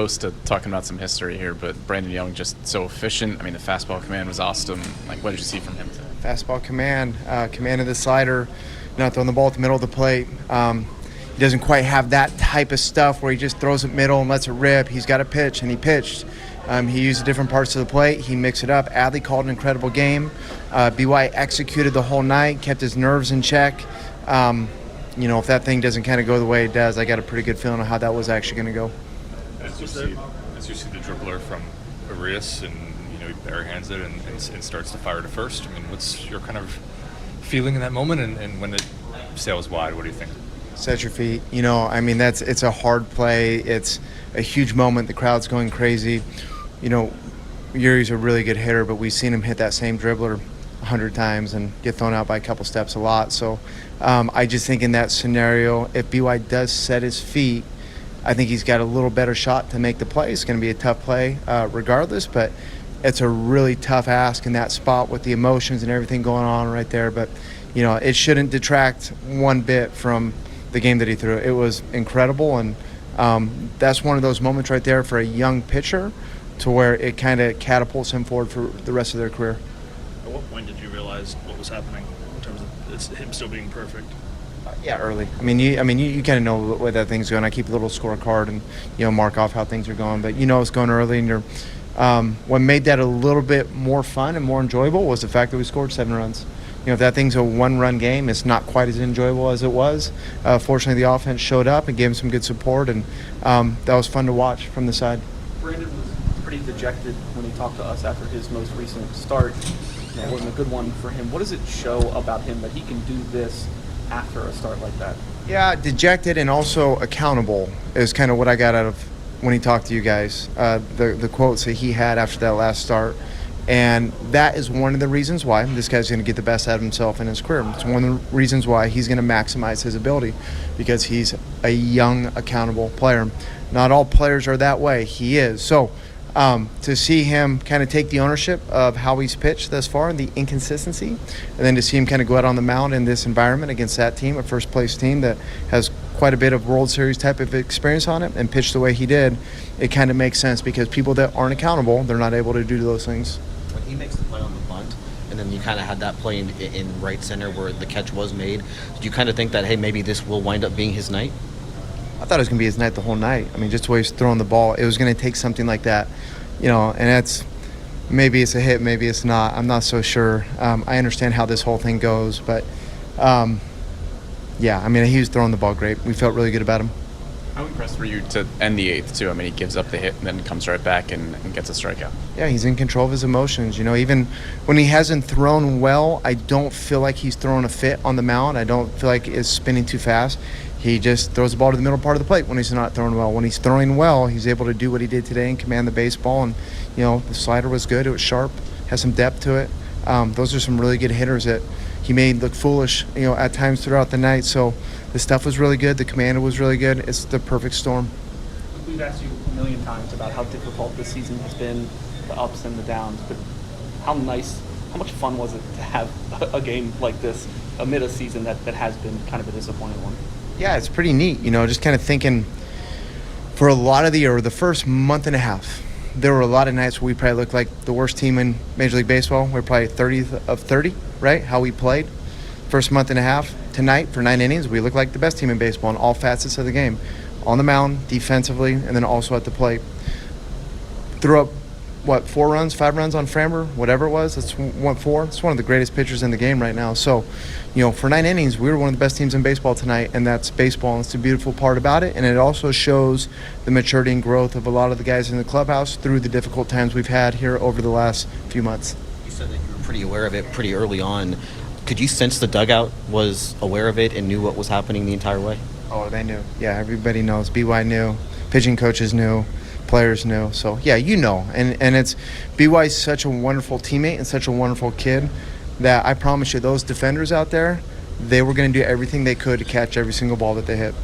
close to talking about some history here, but Brandon Young just so efficient. I mean, the fastball command was awesome. Like, what did you see from him today? Fastball command of the slider, not throwing the ball at the middle of the plate. He doesn't quite have that type of stuff where he just throws it middle and lets it rip. He's got to pitch, and he pitched. He used different parts of the plate. He mixed it up. Adley called an incredible game. BY executed the whole night, kept his nerves in check. If that thing doesn't kind of go the way it does, I got a pretty good feeling of how that was actually going to go. As you see the dribbler from Arias, and he barehands it and starts to fire to first. I mean, what's your kind of feeling in that moment? And when it sails wide, what do you think? Set your feet. It's a hard play. It's a huge moment. The crowd's going crazy. Yuri's a really good hitter, but we've seen him hit that same dribbler 100 times and get thrown out by a couple steps a lot. So I just think in that scenario, if BY does set his feet, I think he's got a little better shot to make the play. It's going to be a tough play regardless, but it's a really tough ask in that spot with the emotions and everything going on right there. But, it shouldn't detract one bit from the game that he threw. It was incredible, and that's one of those moments right there for a young pitcher to where it kind of catapults him forward for the rest of their career. At what point did you realize what was happening in terms of him still being perfect? Yeah, early. You kind of know where that thing's going. I keep a little scorecard and mark off how things are going. But it's going early, and what made that a little bit more fun and more enjoyable was the fact that we scored 7 runs. If that thing's a 1-run game, it's not quite as enjoyable as it was. Fortunately, the offense showed up and gave him some good support, and that was fun to watch from the side. Brandon was pretty dejected when he talked to us after his most recent start. It wasn't a good one for him. What does it show about him that he can do this after a start like that? Yeah, dejected and also accountable is kind of what I got out of when he talked to you guys. The quotes that he had after that last start. And that is one of the reasons why this guy's going to get the best out of himself in his career. It's one of the reasons why he's going to maximize his ability, because he's a young, accountable player. Not all players are that way. He is. So to see him kind of take the ownership of how he's pitched thus far and the inconsistency, and then to see him kind of go out on the mound in this environment against that team, a first-place team that has quite a bit of World Series type of experience on it, and pitch the way he did, it kind of makes sense, because people that aren't accountable, they're not able to do those things. When he makes the play on the bunt, and then you kind of had that play in right center where the catch was made, did you kind of think that, hey, maybe this will wind up being his night? I thought it was going to be his night the whole night. Just the way he's throwing the ball, it was going to take something like that, and that's, maybe it's a hit, maybe it's not. I'm not so sure. I understand how this whole thing goes, but he was throwing the ball great. We felt really good about him. How impressed were you to end the 8th, too? He gives up the hit and then comes right back and gets a strikeout. Yeah, he's in control of his emotions. Even when he hasn't thrown well, I don't feel like he's throwing a fit on the mound. I don't feel like it's spinning too fast. He just throws the ball to the middle part of the plate when he's not throwing well. When he's throwing well, he's able to do what he did today and command the baseball. And, the slider was good. It was sharp, has some depth to it. Those are some really good hitters that he made look foolish, at times throughout the night. So the stuff was really good. The command was really good. It's the perfect storm. We've asked you a million times about how difficult this season has been, the ups and the downs, but how much fun was it to have a game like this amid a season that has been kind of a disappointing one? Yeah, it's pretty neat. Just kind of thinking for a lot of the year, the first month and a half, there were a lot of nights where we probably looked like the worst team in Major League Baseball. We're probably 30th of 30, right? How we played. First month and a half, tonight for 9 innings, we look like the best team in baseball in all facets of the game. On the mound, defensively, and then also at the plate. Threw up, 4 runs, 5 runs on Framber, whatever it was. That's 4. It's one of the greatest pitchers in the game right now. So, for 9 innings, we were one of the best teams in baseball tonight, and that's baseball. And it's the beautiful part about it, and it also shows the maturity and growth of a lot of the guys in the clubhouse through the difficult times we've had here over the last few months. You said that you were pretty aware of it pretty early on. Could you sense the dugout was aware of it and knew what was happening the entire way? Oh, they knew. Yeah, everybody knows. BY knew. Pitching coaches knew. Players knew. So, yeah, And it's BY's such a wonderful teammate and such a wonderful kid that I promise you, those defenders out there, they were going to do everything they could to catch every single ball that they hit.